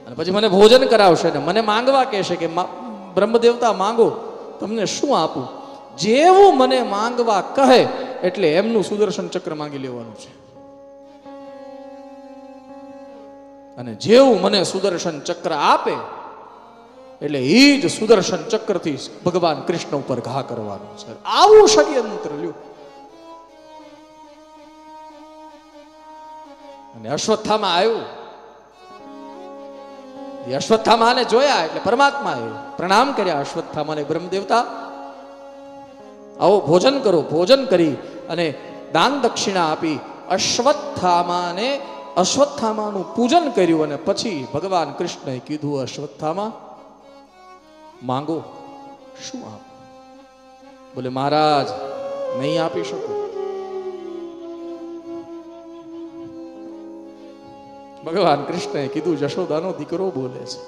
અને પછી મને ભોજન કરાવશે ને મને માંગવા કહેશે કે બ્રહ્મદેવતા માંગો, તમને શું આપું? જેવું મને માંગવા કહે એટલે એમનું સુદર્શન ચક્ર માંગી લેવાનું છે અને જેવું મને સુદર્શન ચક્ર આપે એટલે એ જ સુદર્શન ચક્રથી ભગવાન કૃષ્ણ ઉપર ઘા કરવાનો છે. આવું ષડયંત્ર લ્યો. અને અશ્વત્થામાં આવ્યો, અશ્વત્થામાને જોયા એટલે પરમાત્મા આવ્યો, પ્રણામ કર્યા અશ્વત્થામાને. બ્રહ્મદેવતા આવો ભોજન કરો. ભોજન કરી અને દાન દક્ષિણા આપી અશ્વત્થામાનું પૂજન કર્યું અને પછી ભગવાન કૃષ્ણએ કીધું, અશ્વત્થામા માંગો, શું આપ? બોલે મહારાજ નહીં આપી શકું. ભગવાન કૃષ્ણએ કીધું, જશોદાનો દીકરો બોલે છે,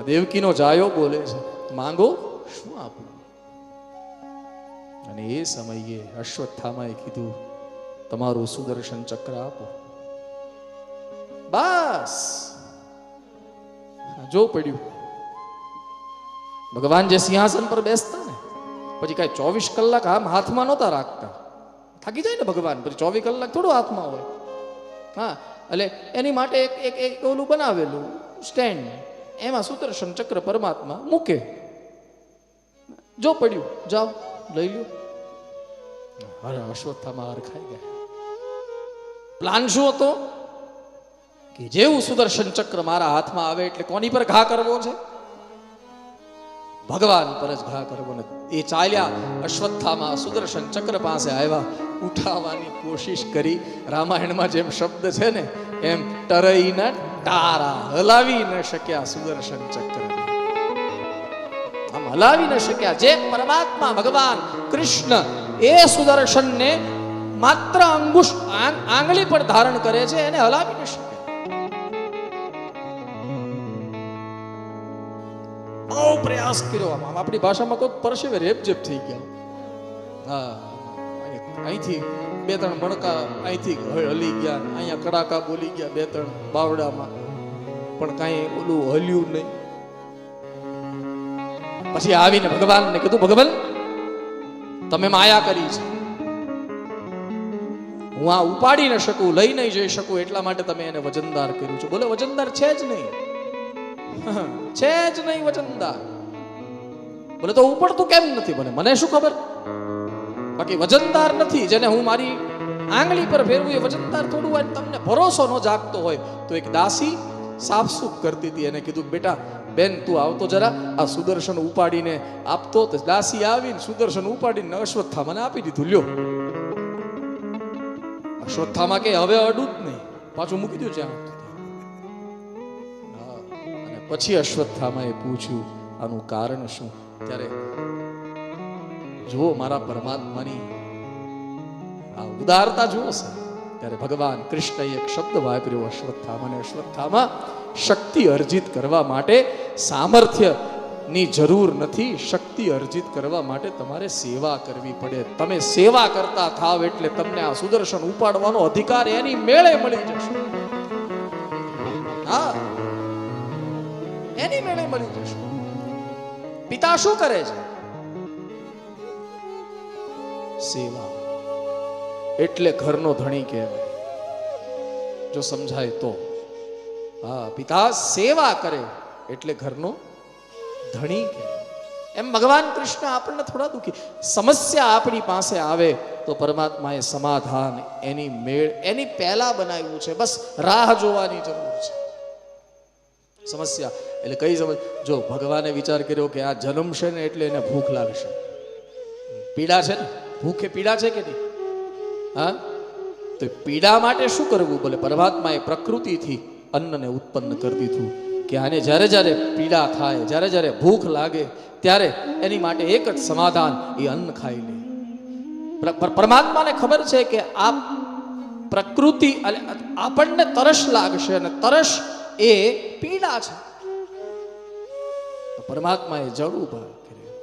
દેવકીનો જાયો બોલે છે, માંગો, શું આપું? અને એ સમયે અશ્વત્થામાએ કીધું, તમારું સુદર્શન ચક્ર આપો. બસ જો પડ્યું. ભગવાન જે સિંહાસન પર બેસતા ને પછી કઈ 24 કલાક આમ હાથમાં નહોતા રાખતા, થાકી જાય ને ભગવાન, પછી 24 કલાક થોડું હાથમાં હોય. હા, એટલે એની માટે એક ઓલું બનાવેલું સ્ટેન્ડ, એમાં સુદર્શન ચક્ર પરમાત્મા મૂકે. જો પડ્યું જાઓ લઈ લ્યો. અરે અશ્વત્થામા હાર ખાઈ ગયા. પ્લાન શું હતો કે જેવું સુદર્શન ચક્ર મારા હાથમાં આવે એટલે કોની પર ઘા કરવો છે? ભગવાન પર જ ઘા કરવો. ને એ ચાલ્યા, અશ્વત્થામા સુદર્શન ચક્ર પાસે આવ્યા, ઉઠાવવાની કોશિશ કરી. રામાયણમાં જેમ શબ્દ છે ને એમ ટરઈના ટારા, હલાવી ન શક્યા સુદર્શન ચક્ર, આમ હલાવી ન શક્યા. જે પરમાત્મા ભગવાન કૃષ્ણ એ સુદર્શનને માત્ર આંગળી પર ધારણ કરે છે, એને હલાવી ન શકે. બહુ પ્રયાસ કર્યો. આમ આપણી ભાષામાં કોઈ પરસેવે રેપજેપ થઈ ગયા. હા, અહીંથી 2-3 મણકા અહીંથી હલી ગયા, અહીંયા કડાકા બોલી ગયા 2-3 બાવડામાં, પણ કાંઈ ઓલું હલ્યું નહીં. પછી આવીને ભગવાનને કીધું, ભગવાન તમે માયા કરી છે, હું આ ઉપાડી ન શકું, લઈ નહીં જઈ શકું, એટલા માટે તમે એને વજનદાર કર્યું છે. બોલે વજનદાર છે જ નહીં, છે જ નહીં વજનદાર. બોલે તો ઉપડતું કેમ નથી? બોલે મને શું ખબર, બાકી વજનદાર નથી. જેને હું મારી આંગળી પર ફેરવું એ વજનદાર થોડું હોય. તમને ભરોસો ન જાગતો હોય તો એક દાસી સાફસૂફ કરતી હતી, એને કીધું, બેટા બેન તું આવતો જરા, આ સુદર્શન ઉપાડીને આપતો. તો દાસી આવીને સુદર્શન ઉપાડીને અશ્વત્થામાને આપી દીધું. લ્યો, અશ્વત્થામા કે હવે અડું જ નહીં, પાછું મૂકી દો જ્યાં. અને પછી અશ્વત્થામાએ પૂછ્યું આનું કારણ શું. ત્યારે જુઓ મારા પરમાત્માની આ ઉદારતા જુઓ છે. ત્યારે ભગવાન કૃષ્ણએ એક શબ્દ વાપર્યો અશ્વત્થામાને. અશ્વત્થામા, શક્તિ અર્જિત કરવા માટે સામર્થ્યની જરૂર નથી. શક્તિ અર્જિત કરવા માટે તમારે સેવા કરવી પડે. તમે સેવા કરતા થાવ એટલે તમને આ સુદર્શન ઉપાડવાનો અધિકાર એની મેળે મળી જશે. હા, એની મેળે મળી જશે. પિતા શું કરે છે? સેવા. એટલે ઘરનો ધણી કહેવાય, જો સમજાય તો. હા, પિતા સેવા કરે એટલે ઘરનો ધણી કહેવાય. એમ ભગવાન કૃષ્ણ આપણને થોડા દુખી. સમસ્યા આપણી પાસે આવે તો પરમાત્માએ સમાધાન એની મેળ એની પહેલા બનાવ્યું છે. બસ રાહ જોવાની જરૂર છે. સમસ્યા એટલે કઈ સમજ? જો ભગવાને વિચાર કર્યો કે આ જન્મશે ને એટલે એને ભૂખ લાગશે, પીડા છે ને, ભૂખે પીડા છે કે નહીં? હા, તો પીડા માટે શું કરવું? બોલે પરમાત્માએ પ્રકૃતિથી અન્નને ઉત્પન્ન કરી દીધું કે આને જ્યારે જ્યારે પીડા થાય, જ્યારે જ્યારે ભૂખ લાગે ત્યારે એની માટે એક જ સમાધાન, એ અન્ન ખાઈ લે. પરમાત્માને ખબર છે કે આ પ્રકૃતિ આપણને તરસ લાગશે અને તરસ એ પીડા છે. પરમાત્માએ જળ ઉભા કર્યું.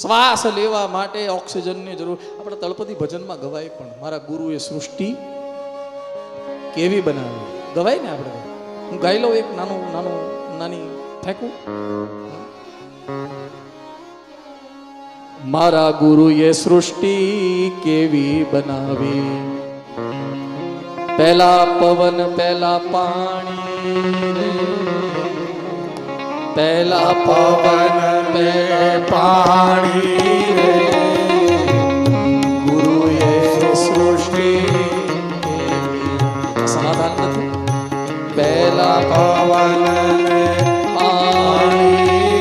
શ્વાસ લેવા માટે ઓક્સિજનની જરૂર. આપણે તળપદી ભજનમાં ગવાય પણ મારા ગુરુએ સૃષ્ટિ કેવી બનાવી ગવાય ને. આપણે હું ગાઈ લઉં એક નાની ફેંકું. મારા ગુરુએ સૃષ્ટિ કેવી બનાવી, પહેલા પવન પહેલા પાણી, પહેલા પવન પહેલા પાણી, ગુરુએ સૃષ્ટિ. સમાધાન નથી. પહેલા પવન પાણી,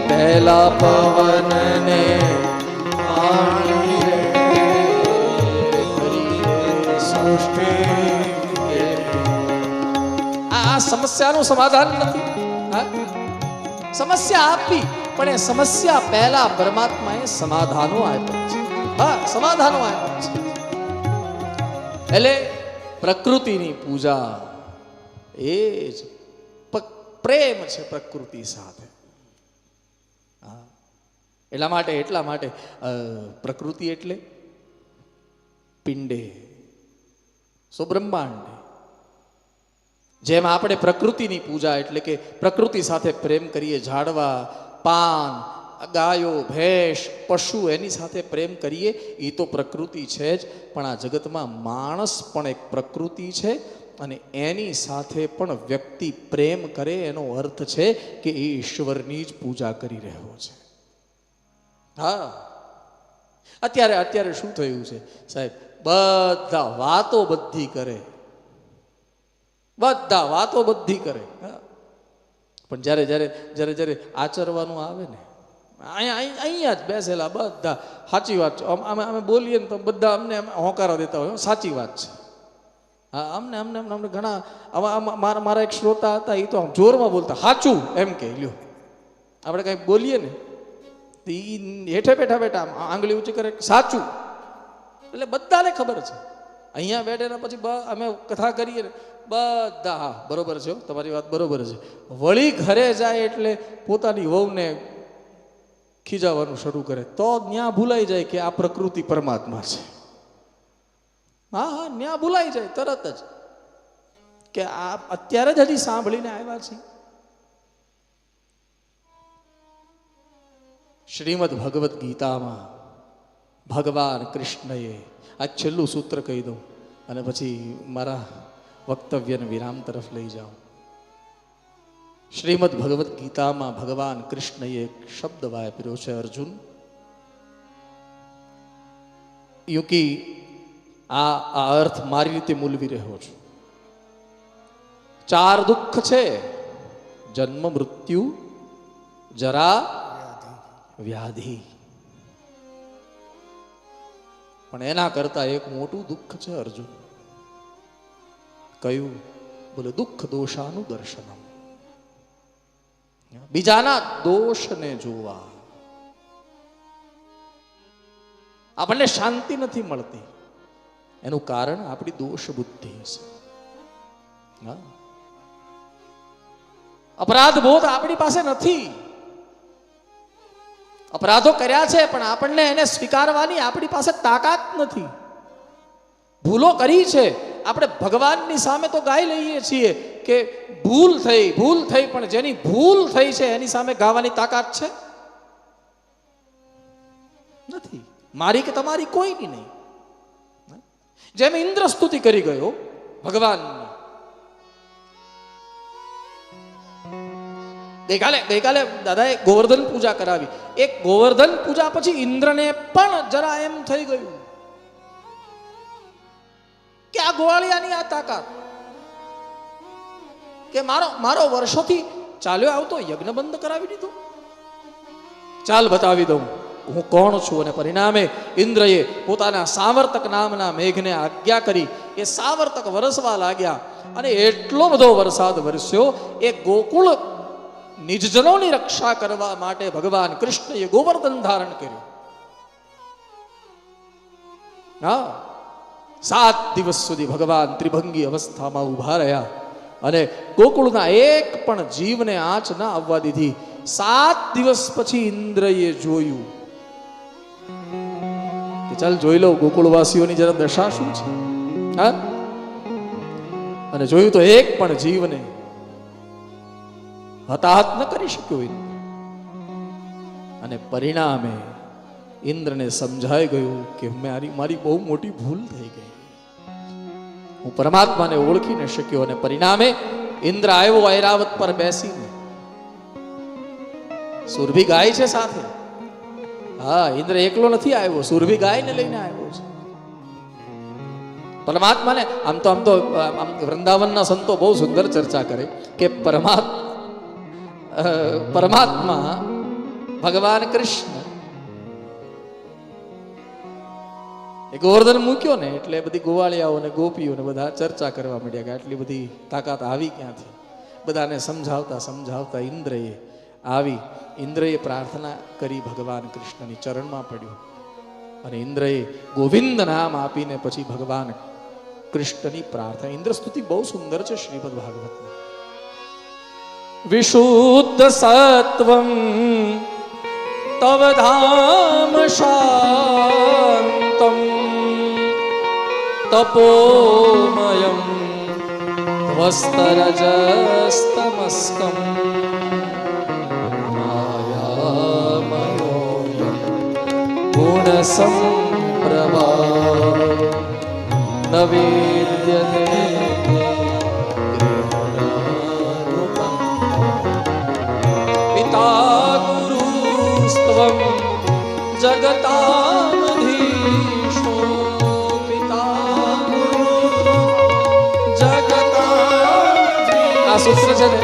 પહેલા પવન ને પાણી, સૃષ્ટિ. આ સમસ્યાનું સમાધાન નથી. સમસ્યા આપી પણ એ સમસ્યા પહેલા પરમાત્માએ સમાધાનો આપ્યા છે. હા, સમાધાનો આપ્યા છે. એટલે પ્રકૃતિની પૂજા એ જ પ્રેમ છે પ્રકૃતિ સાથે. હા, એટલા માટે પ્રકૃતિ એટલે પિંડે સુબ્રહ્માંડે. જેમ આપણે પ્રકૃતિની પૂજા એટલે કે પ્રકૃતિ સાથે પ્રેમ કરીએ, ઝાડવા પાન ગાયો ભેંસ પશુ એની સાથે પ્રેમ કરીએ, એ તો પ્રકૃતિ છે જ. પણ આ જગતમાં માણસ પણ એક પ્રકૃતિ છે અને એની સાથે પણ વ્યક્તિ પ્રેમ કરે એનો અર્થ છે કે એ ઈશ્વરની જ પૂજા કરી રહ્યો છે. હા, અત્યારે શું થયું છે સાહેબ? બધા વાતો બધી કરે, બધા વાતો બધી કરે, પણ જ્યારે જ્યારે જ્યારે જ્યારે આચરવાનું આવે ને, અહીંયા જ બેસેલા બધા સાચી વાત છે. અમે બોલીએ ને તો બધા અમને હોંકારો દેતા હોય, સાચી વાત છે. હા, અમને ઘણા મારા એક શ્રોતા હતા, એ તો જોરમાં બોલતા સાચું એમ કે લ્યો. આપણે કંઈક બોલીએ ને તો એ હેઠે બેઠા આંગળી ઊંચી કરે સાચું. એટલે બધાને ખબર છે. અહીંયા બેઠેલા પછી અમે કથા કરીએ ને બધા હા બરોબર છે, તમારી વાત બરોબર છે. વળી ઘરે જાય એટલે પોતાની વહુને ખીજાવાનું શરૂ કરે તો ત્યાં ભૂલાઈ જાય કે આ પ્રકૃતિ પરમાત્મા છે. હા, ત્યાં ભૂલાઈ જાય તરત જ કે આ અત્યારે જ હજી સાંભળીને આવ્યા છે. શ્રીમદ ભગવદ્ ગીતામાં ભગવાન કૃષ્ણએ આ છેલ્લું સૂત્ર કહી દઉં અને પછી મારા વક્તવ્યને વિરામ તરફ લઈ જાઉં. શ્રીમદ ભગવદ્ ગીતામાં ભગવાન કૃષ્ણએ એક શબ્દ વાપર્યો છે, અર્જુન. આ અર્થ મારી રીતે મૂલવી રહ્યો છું. ચાર દુઃખ છે: જન્મ, મૃત્યુ, જરા, વ્યાધિ. પણ એના કરતા એક મોટું દુઃખ છે અર્જુન. કયું? બોલે દુઃખ દોષાનું દર્શનમ. બીજાના દોષને જોવા. આપણને શાંતિ નથી મળતી, એનું કારણ આપણી દોષ બુદ્ધિ છે. અપરાધ બોધ આપણી પાસે નથી. અપરાધો કર્યા છે પણ આપણને એને સ્વીકારવાની આપણી પાસે તાકાત નથી. ભૂલો કરી છે, આપણે ભગવાનની સામે તો ગાઈ લઈએ છીએ કે ભૂલ થઈ, પણ જેની ભૂલ થઈ છે એની સામે ગાવાની તાકાત છે? નથી. મારી કે તમારી કોઈની નહીં. જેમ ઇન્દ્ર સ્તુતિ કરી ગયો ભગવાનની. ગઈકાલે દાદાએ ગોવર્ધન પૂજા કરાવી. એક ગોવર્ધન પૂજા પછી ઇન્દ્રને પણ જરા એમ થઈ ગયું કે આ ગોવાળિયાની આ તાકાત, કે મારો વર્ષોથી ચાલ્યો આવતો યજ્ઞ બંધ કરાવી દીધો. ચાલ બતાવી દઉં હું કોણ છું. અને પરિણામે ઇન્દ્રએ પોતાના સાવર્તક નામના મેઘને આજ્ઞા કરી. એ સાવર્તક વરસવા લાગ્યા અને એટલો બધો વરસાદ વરસ્યો. એ ગોકુળ નિજજનોની રક્ષા કરવા માટે ભગવાન કૃષ્ણએ ગોવર્ધન ધારણ કર્યું. હા, 7 દિવસ સુધી ભગવાન ત્રિભંગી અવસ્થામાં ઊભા રહ્યા અને ગોકુળના એક પણ જીવને આંચ ના આવવા દીધી. 7 દિવસ પછી ઇન્દ્રએ જોયું કે ચાલ જોઈ લો ગોકુળવાસીઓની જરા દશા શું છે. હા, અને જોયું તો એક પણ જીવને હતાહત ન કરી શક્યો ઇન્દ્ર. અને પરિણામે ઇન્દ્રને સમજાઈ ગયું કે મારી બહુ મોટી ભૂલ થઈ ગઈ. હું પરમાત્માને ઓળખી ન શક્યો. અને પરિણામે ઇન્દ્ર આવ્યો ઐરાવત પર બેસીને. સુરભી ગાય છે સાથે. હા, ઇન્દ્ર એકલો નથી આવ્યો, સુરભી ગાયને લઈને આવ્યો છે. પરમાત્માને આમ તો વૃંદાવનના સંતો બહુ સુંદર ચર્ચા કરે કે પરમાત્મા ભગવાન કૃષ્ણ એ ગોવર્ધન મૂક્યો ને એટલે બધી ગોવાળિયાઓ ને ગોપીઓ ને બધા ચર્ચા કરવા માંડ્યા કે આટલી બધી તાકાત આવી ક્યાંથી. બધાને સમજાવતા ઇન્દ્રએ પ્રાર્થના કરી, ભગવાન કૃષ્ણની ચરણમાં પડ્યું અને ઇન્દ્રએ ગોવિંદ નામ આપીને પછી ભગવાન કૃષ્ણની પ્રાર્થના. ઇન્દ્ર સ્તુતિ બહુ સુંદર છે શ્રીમદ ભાગવતમાં. વિશુદ્ધ સત્વમ તવ ધામ શાંતમ તપોમયમ વસ્તરજસ્તમસ્કમ માયામયોયમ ગુણસંપ્રભા ન વિદ્યતે ગુરુસ્ત્વં જગતામધીશો. આ સૂત્ર છે ને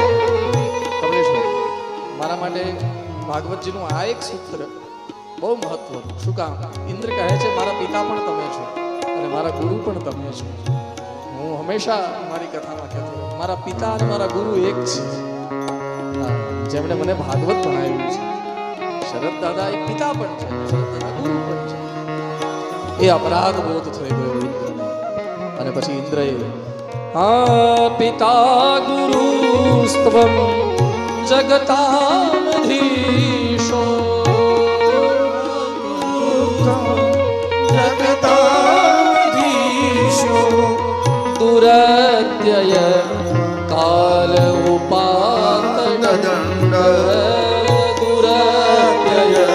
મારા માટે ભાગવતજીનું આ એક સૂત્ર બહુ મહત્વનું. શું કામ? ઇન્દ્ર કહે છે મારા પિતા પણ તમે છો અને મારા ગુરુ પણ તમે છો. હું હંમેશા મારી કથામાં કહેતો મારા પિતા અને મારા ગુરુ એક છે. જેમણે મને ભાગવત ભણાવ્યું છે. શરદ દાદા એક પિતા પણ છે, શરદ દાદા ગુરુ પણ છે. એ અપરાધ બોધ થઈ ગયો ઇન્દ્રને. અને પછી ઇન્દ્રએ પિતા ગુરુસ્ત્વં જગતામધીશો જગતામધીશો દુરત્યય કાલ ઉપાત દંડ દુરત્યય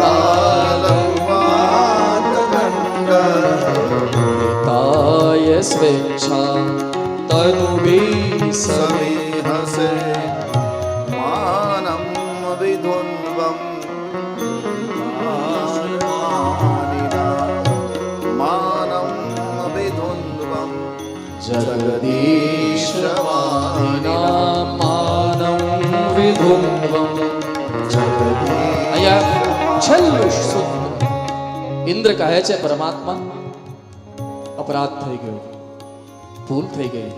કાલ ઉપાત દંડ તાય સ્વેચ્છા તનુભી સમિહસે માનમ વિધુન્વમ માનમ વિધુન્વમ જગદીશ વાહી વિધુમ્વમ જગદી. અહીંયા છેલ્લું સૂત્ર. ઇન્દ્ર કહે છે પરમાત્મા અપરાધ થઈ ગયો, ભૂલ થઈ ગઈ.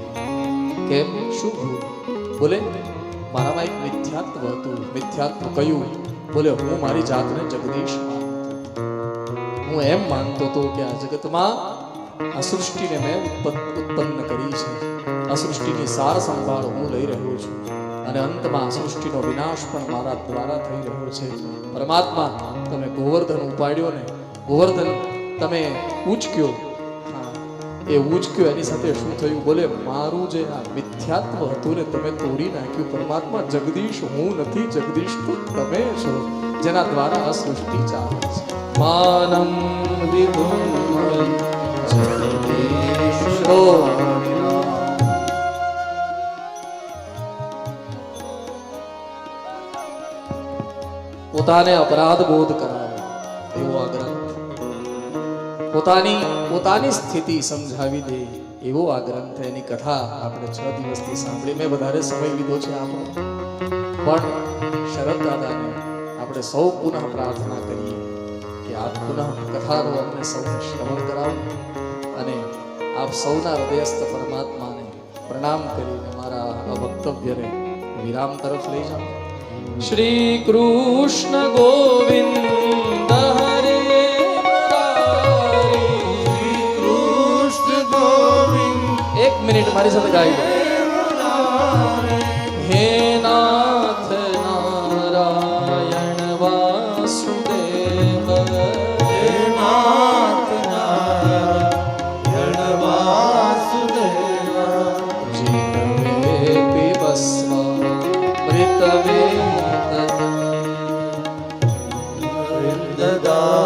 કેમ? શું ભૂલ? બોલે મારામાં એક મિથ્યાત્વ હતું. મિથ્યાત્વ કયું? બોલે હું મારી જાતને જગદીશ માનતો. હું એમ માનતો હતો કે આ જગતમાં આ સૃષ્ટિને મેં ઉત્પન્ન કરી છે, આ સૃષ્ટિની સાર સંભાળ હું લઈ રહ્યો છું અને અંતમાં સૃષ્ટિનો વિનાશ પણ મારા દ્વારા થઈ રહ્યો છે. પરમાત્મા તમે ગોવર્ધન ઉપાડ્યો ને, ગોવર્ધન તમે ઉચક્યો, એ ઉચક્યો એની સાથે શું થયું? બોલે મારું જે આ મિથ્યાત્વ હતું ને તમે તોડી નાખ્યું. પરમાત્મા જગદીશ હું નથી, જગદીશ તો તમે છો જેના દ્વારા આ સૃષ્ટિ ચાલે છે. માનમ વિભુમ જગદીશ. પોતાને અપરાધ બોધ કરાવે એવો આ ગ્રંથ, પોતાની સ્થિતિ સમજાવી દે એવો આ ગ્રંથ. એની કથા આપણે 6 દિવસથી સાંભળી. મેં વધારે સમય લીધો છે આપણો, પણ શરદ દાદાને આપણે સૌ પુનઃ પ્રાર્થના કરીએ કે આપ પુનઃ કથાનું અમને સૌને શ્રવણ કરાવો અને આપ સૌના હૃદયસ્થ પરમાત્માને પ્રણામ કરીને મારા આ વક્તવ્યને વિરામ તરફ લઈ જાઓ. શ્રી કૃષ્ણ ગોવિંદ હરે મુરારી. કૃષ્ણ ગોવિંદ. એક મિનિટ મારી સાથે ગાઈ લો. હે નાથ નારાયણ વાસુદેવ. હે નાથ નારાયણ વાસુદેવ. જીવે પીબસ્વ મૃતવે દદા